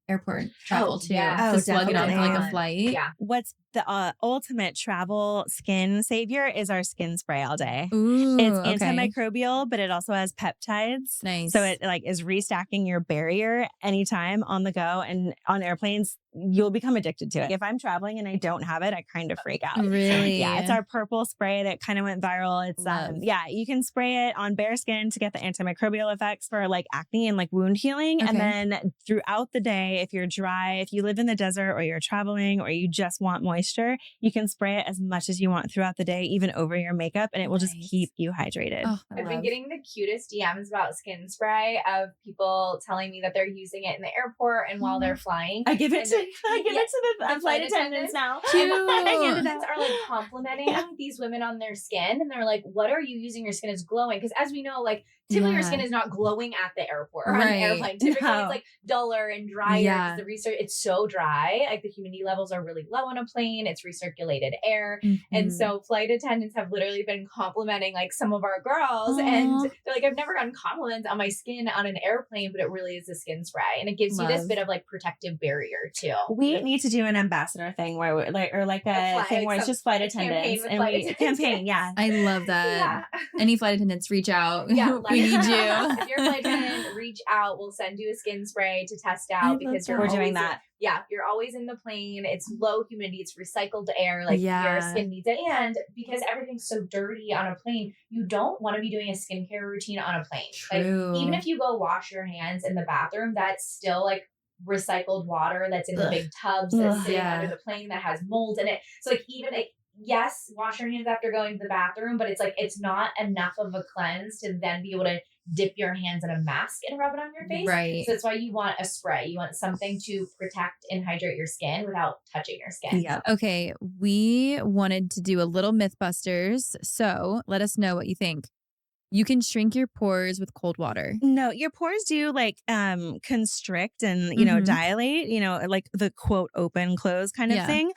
airport travel too. To slug it on for like a flight. What's the ultimate travel skin savior is our skin spray all day. Ooh, It's okay. antimicrobial, but it also has peptides. Nice. So it like is restacking your barrier anytime on the go, and on airplanes, you'll become addicted to it. If I'm traveling and I don't have it, I kind of freak out. Really? Yeah. It's our purple spray that kind of went viral. It's, Love. you can spray it on bare skin to get the antimicrobial effects for like acne and like wound healing. Okay. And then throughout the day, if you're dry, if you live in the desert or you're traveling or you just want moisture, you can spray it as much as you want throughout the day, even over your makeup, and it will just Nice. keep you hydrated. Oh, I've been getting the cutest DMs about skin spray of people telling me that they're using it in the airport and while they're flying. I give it And to the flight attendants now. Cute. Attendants are like complimenting these women on their skin, and they're like, "What are you using? Your skin is glowing." Because as we know, like typically your skin is not glowing at the airport or on the Right. airplane. Typically No. it's like duller and drier Yeah. because the research it's so dry. Like the humidity levels are really low on a plane. It's recirculated air. And Mhm. so flight attendants have literally been complimenting like some of our girls, and they're like, I've never gotten compliments on my skin on an airplane, but it really is a skin spray, and it gives you this Love. bit of like protective barrier too. We need to do an ambassador thing where we, like, or like a flight- thing where it's some just flight campaign attendants with and flight we attendants. campaign. Yeah. I love that. Yeah. Any flight attendants, reach out. Yeah, we need you. If you're a flight attendant, reach out. We'll send you a skin spray to test out because you're We're always doing that. you're always in the plane. It's low humidity. It's recycled air. Like Yeah. your skin needs it. And because everything's so dirty on a plane, you don't want to be doing a skincare routine on a plane. True. Like even if you go wash your hands in the bathroom, that's still like recycled water that's in the big tubs that's Ugh. sitting Yeah. under the plane that has mold in it. So like even like, yes, wash your hands after going to the bathroom, but it's like it's not enough of a cleanse to then be able to dip your hands in a mask and rub it on your face. Right. So that's why you want a spray. You want something to protect and hydrate your skin without touching your skin. Yeah. Okay, we wanted to do a little Mythbusters, so let us know what you think. You can shrink your pores with cold water. No, your pores do like constrict and, you know, Mhm. dilate, you know, like the quote open close kind of Yeah. thing.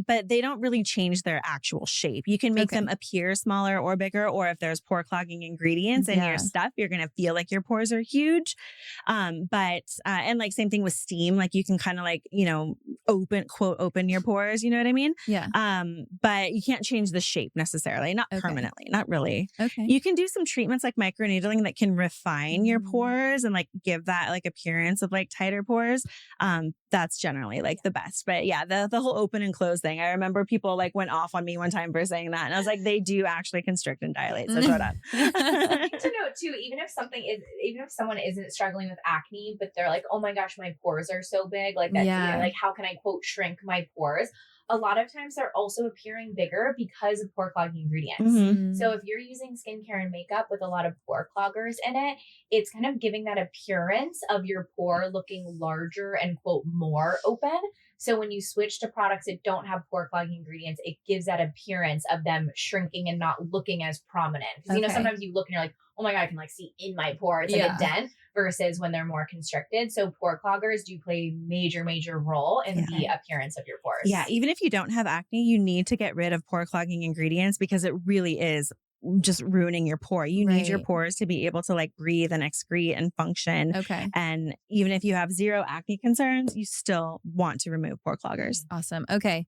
But they don't really change their actual shape. You can make Okay. them appear smaller or bigger, or if there's pore clogging ingredients in Yeah. your stuff, you're going to feel like your pores are huge. And like same thing with steam, like you can kind of like, you know, open your pores, you know what I mean? Yeah. But you can't change the shape necessarily, not Okay. permanently, not really. Okay. You can do some treatments like microneedling that can refine your Mm. pores and like give that like appearance of like tighter pores. That's generally like the best. But yeah, the whole open and close thing. I remember people like went off on me one time for saying that. And I was like, they do actually constrict and dilate. So shut up. Good to know too, even if someone isn't struggling with acne, but they're like, oh my gosh, my pores are so big, like that, Yeah. like how can I quote shrink my pores? A lot of times they're also appearing bigger because of pore clogging ingredients. Mhm. So if you're using skincare and makeup with a lot of pore cloggers in it, it's kind of giving that appearance of your pore looking larger and quote more open. So when you switch to products that don't have pore clogging ingredients, it gives that appearance of them shrinking and not looking as prominent. Because you know, Okay. sometimes you look and you're like, oh my God, I can like see in my pore. It's like Yeah. a dent versus when they're more constricted. So pore cloggers do play a major role in the appearance of your pores. Yeah. Even if you don't have acne, you need to get rid of pore clogging ingredients because it really is just ruining your pore. You need your Right. pores to be able to like breathe and excrete and function. Okay. And even if you have zero acne concerns, you still want to remove pore cloggers. Awesome. Okay.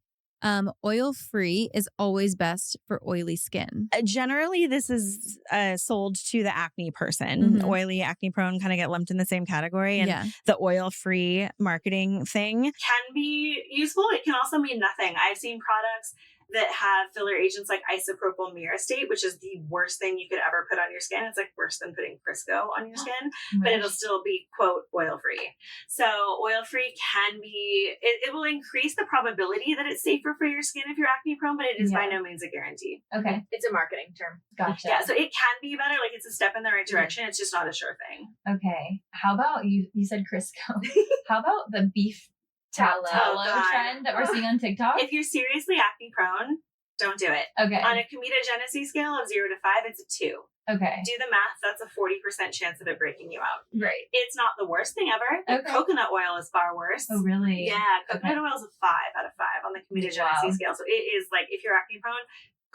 Oil free is always best for oily skin. Generally, this is sold to the acne person. Mhm. Oily, acne prone kind of get lumped in the same category. And Yeah. the oil free marketing thing can be useful. It can also mean nothing. I've seen products that have filler agents like isopropyl myricate, which is the worst thing you could ever put on your skin. It's like worse than putting Crisco on your skin, but it'll still be, quote, oil-free. So oil-free can be, it will increase the probability that it's safer for your skin if you're acne prone, but it is by no means a guarantee. Okay. It's a marketing term. Gotcha. Yeah, so it can be better. Like it's a step in the right direction. It's just not a sure thing. Okay. How about you said Crisco. How about the beef tallow God. trend that we're seeing on TikTok? If you're seriously acne prone, don't do it. Okay. On a comedogenicy scale of 0 to 5, it's a 2. Okay. Do the math. That's a 40% chance of it breaking you out. Right. It's not the worst thing ever. Okay. Coconut oil is far worse. Oh, really? Yeah, coconut Okay. oil is a 5 out of 5 on the comedogenicy Wow. scale. So it is like, if you're acne prone,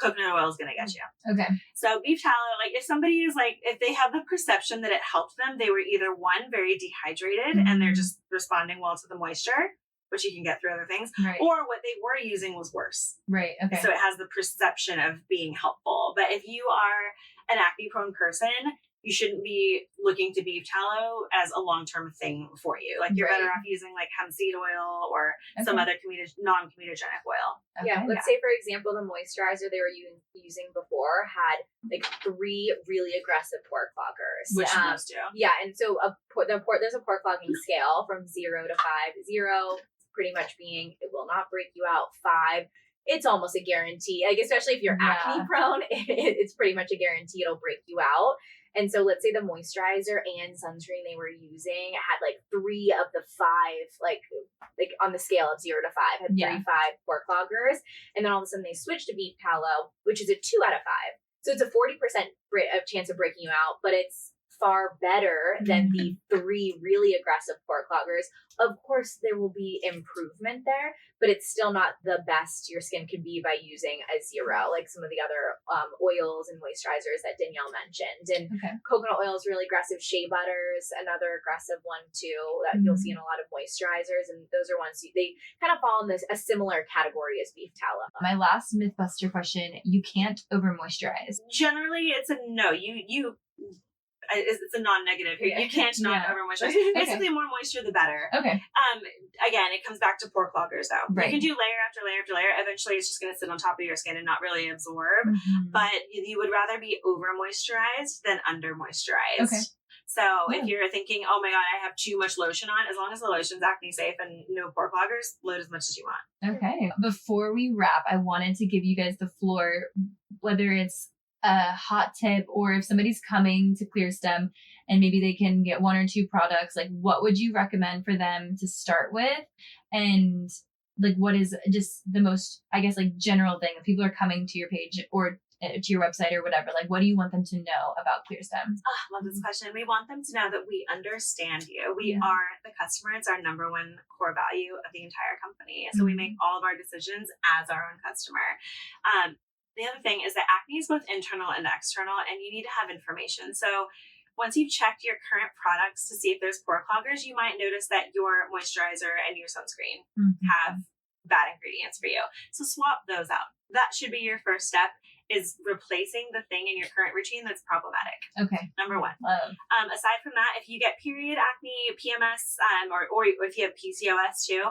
coconut oil is going to get you. Okay. So beef tallow, like if somebody is like, if they have the perception that it helped them, they were either one, very dehydrated and they're just responding well to the moisture, which you can get through other things, Right. or what they were using was worse. Right. Okay. So it has the perception of being helpful. But if you are an acne prone person, you shouldn't be looking to beef tallow as a long-term thing for you. Like you're better off using like hemp seed oil or some other non-comedogenic oil. Okay. Yeah. Let's say, for example, the moisturizer they were using before had like 3 really aggressive pore cloggers. Which most do. Yeah. And so there's a pore clogging scale from 0 to 5. 0 pretty much being it will not break you out. 5. It's almost a guarantee. Like, especially if you're acne prone, it's pretty much a guarantee it'll break you out. And so let's say the moisturizer and sunscreen they were using had like 3 of the 5, like on the scale of 0 to 5, had 5 pore cloggers. And then all of a sudden they switched to beef tallow, which is a 2 out of 5. So it's a 40% chance of breaking you out, but it's far better than the 3 really aggressive pore cloggers. Of course, there will be improvement there, but it's still not the best your skin can be by using a 0, like some of the other oils and moisturizers that Danielle mentioned. And coconut oil is really aggressive. Shea butter is another aggressive one too that you'll see in a lot of moisturizers, and those are ones they kind of fall in a similar category as beef tallow. My last Mythbuster question: you can't over moisturize. Generally, it's a no. It's a non-negative here. You can't not over moisturize. Basically, more moisture, the better. Okay. Again, it comes back to pore cloggers, though. Right. You can do layer after layer after layer. Eventually, it's just going to sit on top of your skin and not really absorb. But you would rather be over moisturized than under moisturized. Okay. So if you're thinking, oh my God, I have too much lotion on, as long as the lotion's acne safe and no pore cloggers, load as much as you want. Okay. Before we wrap, I wanted to give you guys the floor, whether it's a hot tip or if somebody's coming to Clearstem and maybe they can get 1 or 2 products, like what would you recommend for them to start with? And like, what is just the most, I guess, like general thing if people are coming to your page or to your website or whatever, like what do you want them to know about Clearstem? Love this question. We want them to know that we understand you. We are the customer. It's our number one core value of the entire company. So we make all of our decisions as our own customer. The other thing is that acne is both internal and external, and you need to have information. So once you've checked your current products to see if there's pore cloggers, you might notice that your moisturizer and your sunscreen have bad ingredients for you. So swap those out. That should be your first step, is replacing the thing in your current routine that's problematic. Okay. Number 1. Aside from that, if you get period acne, PMS, or if you have PCOS too,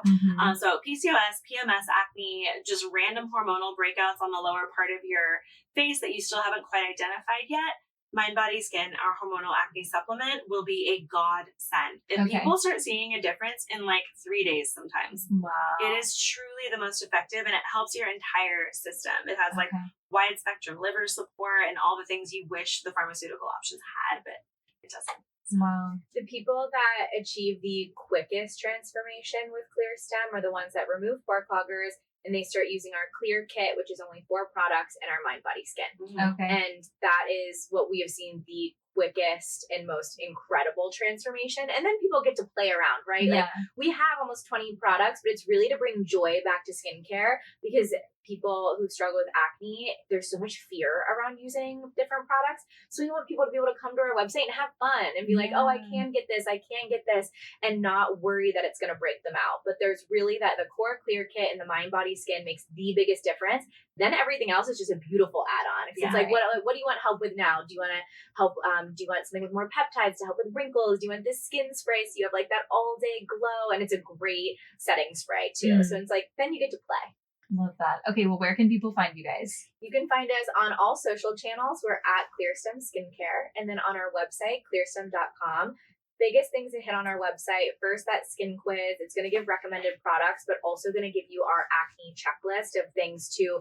so PCOS, PMS, acne, just random hormonal breakouts on the lower part of your face that you still haven't quite identified yet, Mind Body Skin, our hormonal acne supplement, will be a godsend. If people start seeing a difference in like 3 days sometimes. Wow. It is truly the most effective, and it helps your entire system. It has like wide spectrum liver support and all the things you wish the pharmaceutical options had, but it doesn't. Wow. The people that achieve the quickest transformation with Clearstem are the ones that remove pore cloggers and they start using our Clear Kit, which is only 4 products, and our Mind Body Skin. Okay. And that is what we have seen the quickest and most incredible transformation. And then people get to play around, right? Yeah. Like we have almost 20 products, but it's really to bring joy back to skincare, because people who struggle with acne, there's so much fear around using different products. So we want people to be able to come to our website and have fun and be like, oh, I can get this, and not worry that it's going to break them out. But there's really the core Clear Kit and the Mind Body Skin makes the biggest difference. Then everything else is just a beautiful add-on. It's like, what do you want help with now? Do you want to help? Do you want something with more peptides to help with wrinkles? Do you want this skin spray so you have like that all-day glow? And it's a great setting spray too. So it's like, then you get to play. Love that. Okay, well, where can people find you guys? You can find us on all social channels. We're at Clearstem Skincare. And then on our website, clearstem.com. Biggest things to hit on our website. First, that skin quiz. It's going to give recommended products, but also going to give you our acne checklist of things to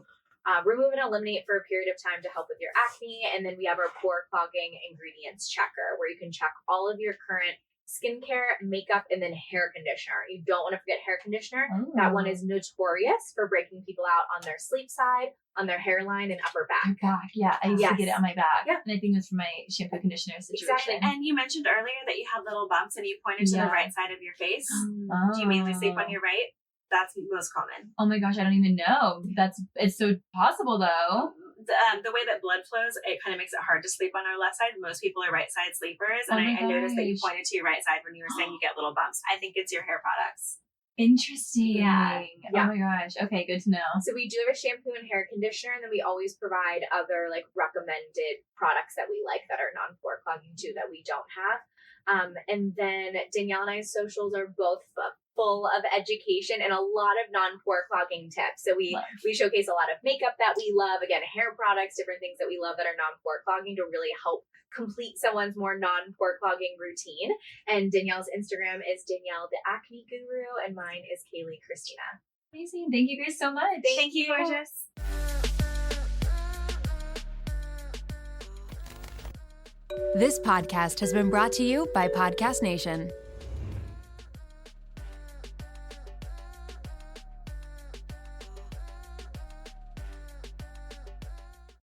remove and eliminate for a period of time to help with your acne. And then we have our pore clogging ingredients checker, where you can check all of your current skincare, makeup, and then hair conditioner. You don't want to forget hair conditioner. That one is notorious for breaking people out on their sleep side, on their hairline, and upper back. Back, yeah. I used to get it on my back. Yeah. And I think it was from my shampoo conditioner situation. Exactly. And you mentioned earlier that you had little bumps and you pointed to the right side of your face. Do you mainly sleep on your right? That's most common. Oh my gosh, I don't even know. It's so possible though. The way that blood flows, it kind of makes it hard to sleep on our left side. Most people are right side sleepers. And I noticed that you pointed to your right side when you were saying you get little bumps. I think it's your hair products. Interesting. Yeah. Oh my gosh. Okay, good to know. So we do have a shampoo and hair conditioner, and then we always provide other like recommended products that we like that are non-pore clogging too that we don't have. And then Danielle and I's socials are both full of education and a lot of non-pore clogging tips. So we showcase a lot of makeup that we love, again, hair products, different things that we love that are non-pore clogging to really help complete someone's more non-pore clogging routine. And Danielle's Instagram is Danielle the Acne Guru, and mine is Kayleigh Christina. Amazing. Thank you guys so much. Thank you, gorgeous. This podcast has been brought to you by Podcast Nation.